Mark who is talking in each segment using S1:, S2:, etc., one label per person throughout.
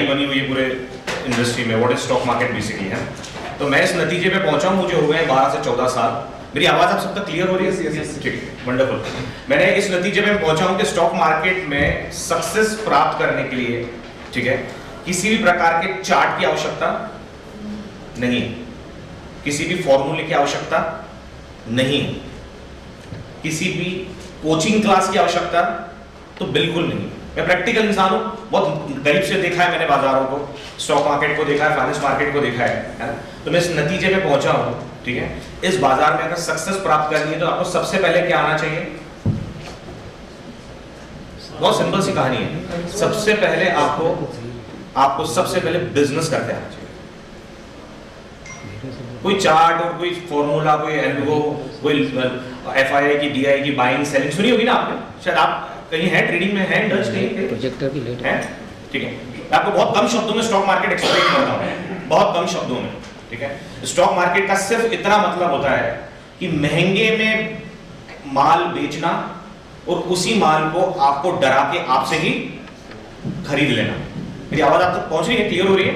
S1: कहानी बनी हुई है पूरे इंडस्ट्री में, what is stock market basically है। तो मैं इस नतीजे पे पहुंचा हूं, मुझे हो गए 12 से 14 साल। मेरी आवाज आप सबका क्लियर हो रही है? ठीक, वंडरफुल। मैंने इस नतीजे पे पहुंचा हूं कि स्टॉक मार्केट में सक्सेस प्राप्त करने के लिए, ठीक है, किसी भी प्रकार के चार्ट की आवश्यकता नहीं, किसी भी फॉर्मूले की आवश्यकता नहीं, किसी भी कोचिंग क्लास की आवश्यकता तो बिल्कुल नहीं। मैं प्रैक्टिकल इंसान हूं, बहुत करीब से देखा है मैंने बाजारों को, स्टॉक मार्केट को देखा है, फाइनेंस मार्केट को देखा है ना? तो मैं इस नतीजे पे पहुंचा हूं, ठीक है। इस बाजार में अगर सक्सेस प्राप्त करनी है तो आपको सबसे पहले क्या आना चाहिए? बहुत सिंपल सी कहानी है। सबसे पहले आपको सबसे पहले बिजनेस करते आना चाहिए। कोई चार्ट और कोई फॉर्मूला, कोई एल्गो, कोई एफआईआई की, डीआई की, बाइंग सेलिंग सुनी होगी ना आपने, शायद आप कहीं है ट्रेडिंग में है, इंडल्ज कहीं
S2: प्रोजेक्टर की लेट
S1: है, ठीक है। मैं आपको बहुत कम शब्दों में स्टॉक मार्केट एक्सप्लेन करता हूं, बहुत कम शब्दों में, ठीक है। स्टॉक मार्केट का सिर्फ इतना मतलब होता है कि महंगे में माल बेचना और उसी माल को आपको डरा के आपसे ही खरीद लेना। मेरी आवाज आप तक पहुंच रही है, क्लियर हो रही है?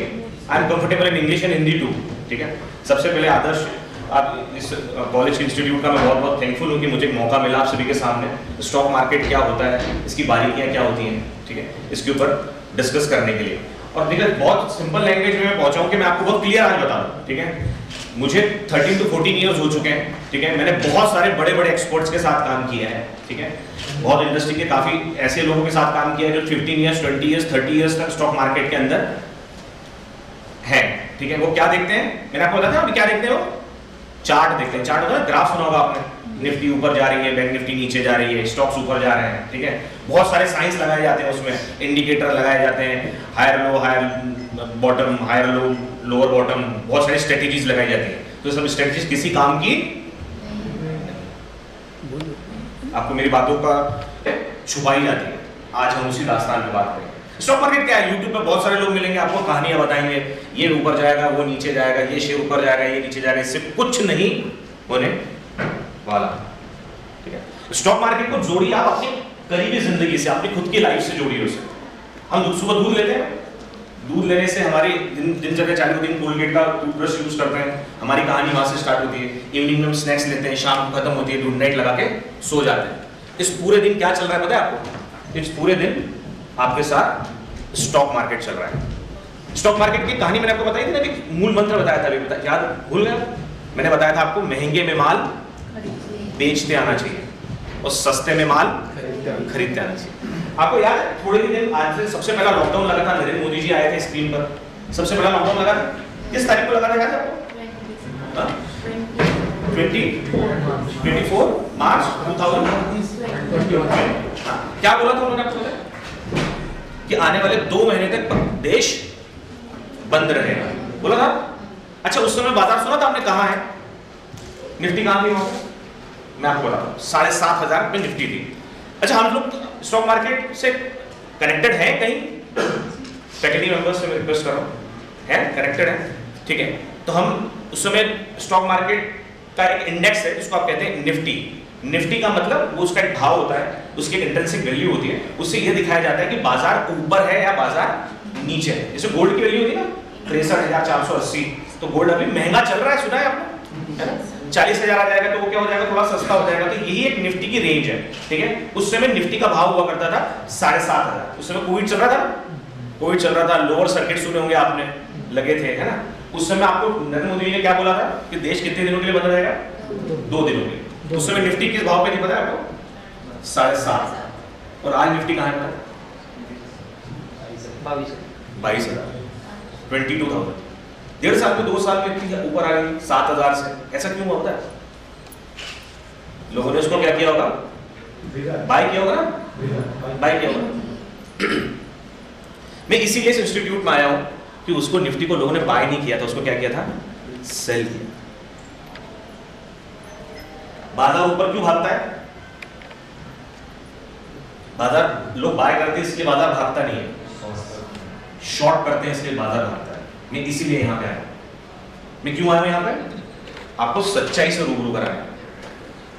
S1: I am comfortable in English and Hindi too, ठीक है। सबसे पहले आदर्श, आप इस कॉलेज इंस्टीट्यूट का मैं बहुत बहुत थैंकफुल हूँ कि मुझे मौका मिला आप सभी के सामने स्टॉक मार्केट क्या होता है, इसकी बारीकियां क्या होती हैं, ठीक है, इसके ऊपर डिस्कस करने के लिए। और देखिए बहुत सिंपल लैंग्वेज में मैं पहुंचा हूं कि मैं आपको बहुत क्लियर आज बता दूं, ठीक है। मुझे 13 to 14 इयर्स हो चुके हैं, ठीक है। मैंने बहुत सारे बड़े बड़े एक्सपर्ट्स के साथ काम किया है, ठीक है। बहुत इंडस्ट्री के काफी ऐसे लोगों के साथ काम किया है जो 15 इयर्स, 20 इयर्स, 30 इयर्स तक स्टॉक मार्केट के अंदर है, ठीक है। वो क्या देखते हैं, मैंने आपको बताया था, क्या देखते हैं? वो चार्ट देखते हैं। चार्ट होता है, ग्राफ सुना होगा आपने, निफ्टी ऊपर जा रही है, बैंक निफ्टी नीचे जा रही है, स्टॉक्स ऊपर जा रहे हैं, ठीक है। बहुत सारे साइंस लगाए जाते हैं उसमें, इंडिकेटर लगाए जाते हैं, higher low, higher bottom, higher low, lower bottom, बहुत सारी स्ट्रेटेजीज लगाई जाती हैं। तो सब स्ट्रेटेजीज किसी काम की आपको मेरी बातों का छुपाई जाती है। आज हम उसी दास्तान पे बात करेंगे। स्टॉक मार्केट क्या है? यूट्यूब पे बहुत सारे लोग मिलेंगे, आपको कहानियां बताएंगे, ये ऊपर जाएगा, वो नीचे जाएगा, ये शेयर ऊपर जाएगा, ये नीचे जाएगा। इससे कुछ नहीं होने वाला, ठीक है। स्टॉक मार्केट को जोड़िए आप अपनी करीबी जिंदगी से, अपनी खुद की लाइफ से जोड़िए उसे। हम सुबह दूध लेते हैं, दूध लेने से हमारी दिनचर्या चालू होती है, कोलगेट का टूथब्रश यूज करते हैं, हमारी कहानी वहां से स्टार्ट होती है। इवनिंग में हम स्नैक्स लेते हैं, शाम को खत्म होती है, गुड नाइट लगा के सो जाते हैं। इस पूरे दिन क्या चल रहा है पता है आपको? इस पूरे दिन आपके साथ स्टॉक मार्केट चल रहा है। स्टॉक मार्केट की कहानी मैंने आपको बताई थी ना, कि मूल मंत्र बताया था, अभी बता, याद भूल गया? मैंने बताया था आपको, महंगे में माल बेचते आना चाहिए और सस्ते में माल खरीदते आना चाहिए। आपको याद है थोड़े ही दिन आज से सबसे पहला लॉकडाउन लगा था, नरेंद्र मोदी जी आए थे स्क्रीन पर, सबसे पहला लॉकडाउन लगा था, किस तारीख को लगा था याद है आपको? 24 मार्च 2021। क्या बोला था उन्होंने आपको कि आने वाले 2 महीने तक देश बंद रहेगा, बोला था। अच्छा, उस समय बाजार सुना था आपने, कहाँ है निफ्टी, कहाँ थी वहां? मैं आपको बताता हूँ, 7,500 पे निफ्टी थी। अच्छा, हम लोग स्टॉक मार्केट से कनेक्टेड हैं कहीं? फैकल्टी मेंबर्स से मैं रिक्वेस्ट कर रहा हूँ, है कनेक्टेड है, ठीक है। तो हम उस समय स्टॉक मार्केट का एक इंडेक्स है जिसको आप कहते हैं निफ्टी। निफ्टी का मतलब वो उसका एक भाव होता है, उसकी एक इंट्रिंसिक वैल्यू होती है, उससे यह दिखाया जाता है कि बाजार ऊपर है या बाजार नीचे है। जैसे गोल्ड की वैल्यू होती है ना 63,480, तो गोल्ड अभी महंगा चल रहा है, सुना है आपने, है ना? 40,000 आ जाएगा तो वो क्या हो जाएगा, थोड़ा सस्ता हो जाएगा। तो यही एक निफ्टी की रेंज है, ठीक है। उस समय निफ्टी का भाव हुआ करता था 7,500। उस समय कोविड चल रहा था, कोविड चल रहा था, लोअर सर्किट सुने होंगे आपने, लगे थे, है ना। उस समय आपको नरेंद्र मोदी ने क्या बोला था कि देश कितने दिनों के लिए बंद रहेगा? 2 दिनों के लिए। उस समय निफ्टी किस भाव पे थी पता है आपको? 7,500। और आज निफ्टी कहाँ है? 22,000, 22,000। 1.5 साल में, 2 साल में इतनी ऊपर आ गई 7,000 से। ऐसा क्यों होता है? लोगों ने उसको क्या किया होगा? बाय किया होगा ना, बाय किया होगा। मैं इसीलिए इस इंस्टीट्यूट में आया हूं कि उसको निफ्टी को लोगों ने बाय नहीं किया था, उसको क्या किया था? सेल किया। बाजार ऊपर क्यों भागता है? बाजार लोग बाय करते हैं इसलिए बाजार भागता नहीं है, शॉर्ट करते हैं इसलिए बाजार भागता है। मैं इसीलिए यहां पे आया। मैं क्यों आया हूं यहां पे? आपको सच्चाई से रूबरू कराया।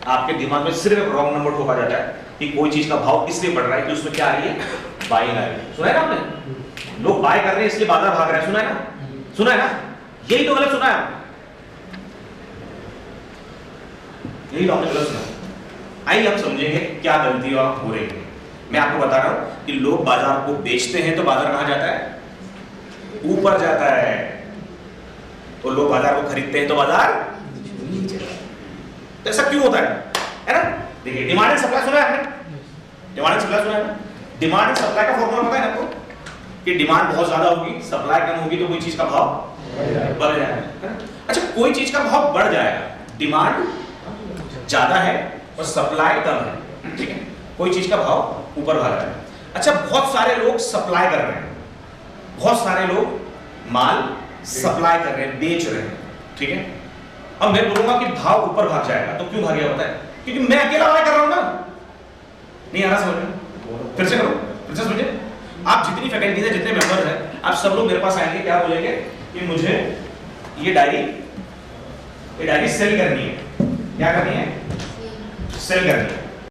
S1: आपके दिमाग में सिर्फ रॉन्ग नंबर ठोका जाता है कि कोई चीज का भाव इसलिए बढ़ रहा है कि उसमें क्या आ रही है? बाइंग आ रही है। सुना है ना आपने? लोग बाय कर रहे हैं इसलिए बाजार भाग रहे हैं। सुना है ना? सुना है ना? यही तो गलत सुना है, यही तो आपने गलत सुना। आइए हम समझेंगे क्या गलती वहां हो रही है। मैं आपको बता रहा हूं कि लोग बाजार को बेचते हैं तो बाजार कहां जाता है? ऊपर जाता है। तो लोग बाजार को खरीदते हैं तो बाजार नीचे जाता है। तो ऐसा क्यों होता है ना? देखिए डिमांड एंड सप्लाई सुना है आपने? डिमांड एंड सप्लाई सुना है ना? डिमांड एंड सप्लाई का फॉर्मूला पता है आपको कि डिमांड बहुत ज्यादा होगी, सप्लाई कम होगी तो कोई चीज का भाव बढ़ जाएगा। अच्छा, कोई चीज का भाव बढ़ जाएगा, डिमांड ज्यादा है और सप्लाई कम है, ठीक है, कोई चीज का भाव ऊपर भाग रहा है। अच्छा, बहुत सारे लोग सप्लाई कर रहे हैं, बहुत सारे लोग माल सप्लाई कर रहे हैं, बेच रहे हैं, ठीक है। अब मैं बोलूंगा कि भाव ऊपर भाग जाएगा तो क्यों भागेगा पता है? क्योंकि मैं अकेला बाय कर रहा हूं ना। नहीं आ रहा समझ में? फिर से करो, फिर से समझे। आप जितनी फैकल्टीज है, जितने मेंबर्स हैं, आप सब लोग मेरे पास आएंगे, क्या बोलेंगे कि मुझे ये डायरी सेल करनी है। क्या करनी है? सेल करनी है।